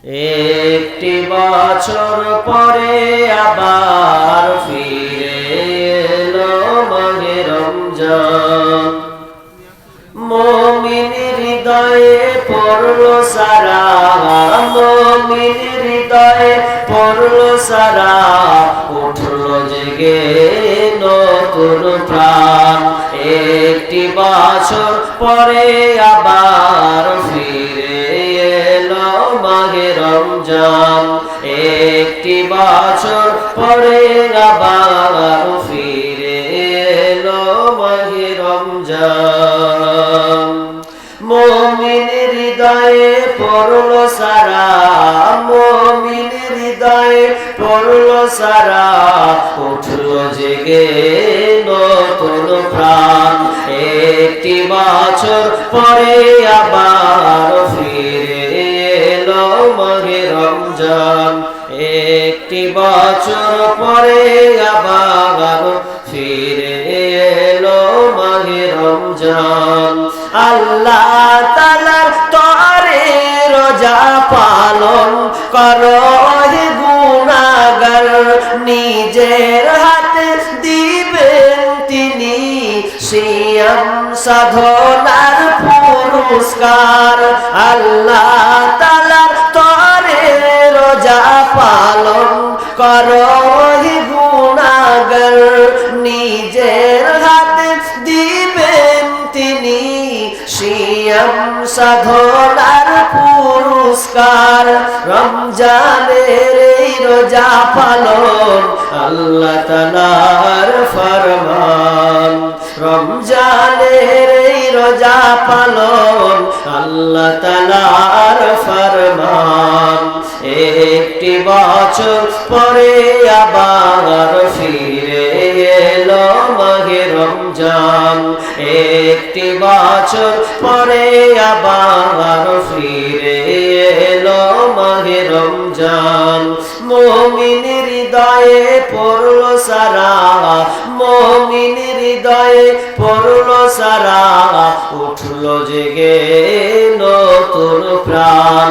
একটি বছর পরে আবার ফিরে এলো মাহে রমজান। মুমিনের হৃদয়ে পড়লো সারা, মুমিনের হৃদয়ে পড়লো সারা, উঠলো জেগে নতুন প্রাণ। একটি বছর পরে আবার ফিরে এলো মাহে রমজান। একটি বছর পরে আবার ফিরে এলো মাহে রমজান। মুমিনের হৃদয়ে পড়লো সারা, মুমিনের হৃদয়ে পড়লো সারা, উঠলো জেগে নতুন প্রাণ। একটি বছর পরে আবার ফিরে এলো মাহে রমজান। একটি বছর পরে আবার ফিরে এলো মাহে রমজান। আল্লাহ তাআলার তরে রোজা পালন করো হে গুনাহগার, নিজের হাতে দিবেন তিনি সিয়াম সাধনার পুরস্কার। আল্লাহ তাআলার তরে রোজা পালন করো হে গুনাহগার, নিজের হাতে দিবেন তিনি সিয়াম সাধনার পুরস্কার। রমজানের এই রোজা পালন আল্লাহ তাআলার ফরমান। রমজানের এই রোজা পালন আল্লাহ তাআলার ফরমান। একটি বছর পরে আবার ফিরে এলো মাহে রমজান। একটি বছর পরে আবার ফিরে এলো মাহে রমজান। মুমিনের হৃদয়ে পড়লো সারা, মুমিনের হৃদয়ে পড়লো সারা, উঠলো জেগে নতুন প্রাণ।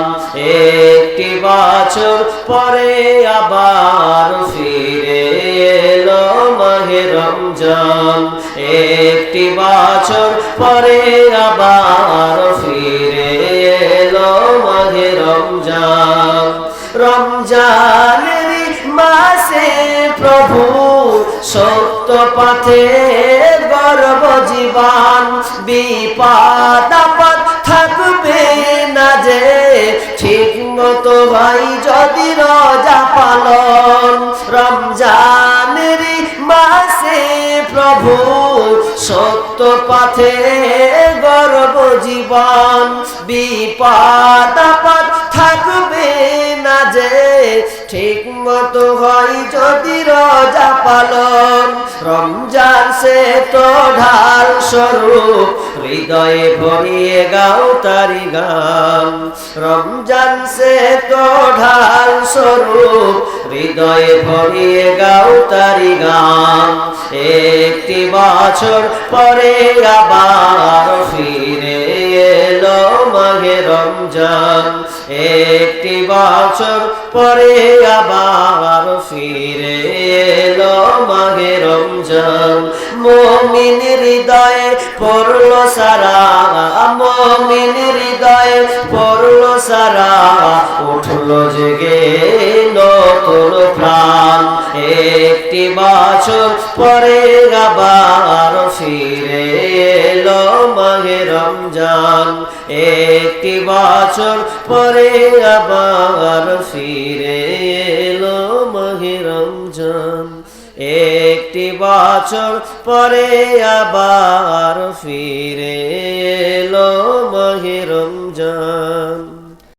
একটি বছর পরে আবার ফিরে এলো মাহে রমজান। একটি বছর পরে আবার ফিরে এলো মাহে রমজান। রমজানের মাসে প্রভু সত্য পথে গর্ব জীবন, বিপদ আপদ থাকবে না যে ঠিক মতো ভাই যদি রোজা পালন। রমজানের মাসে প্রভু সত্য পথে গর্ব জীবন, বিপদ আপদ থাকবে না যে ঠিক মতো হয় যদি রোজা পালন। রমজান সে তো ঢাল স্বরূপ, হৃদয়ে ভরিয়ে গাও তারি গান। রমজান সে তো ঢাল স্বরূপ, হৃদয়ে ভরিয়ে গাও তারি গান। একটি বছর পরে আবার ফিরে এলো মাহে রমজান। একটি বছর পরে আবার ফিরে এলো মাহে রমজান। মুমিনের হৃদয়ে পড়লো সারা, মুমিনের হৃদয়ে পড়লো সারা, উঠলো জেগে নতুন প্রাণ। একটি বছর পরে আবার ফিরে এলো মাহে রমজান। একটি বছর পরে আবার ফিরে এলো মাহে রমজান। একটি বছর পরে আবার ফিরে এলো মাহে রমজান।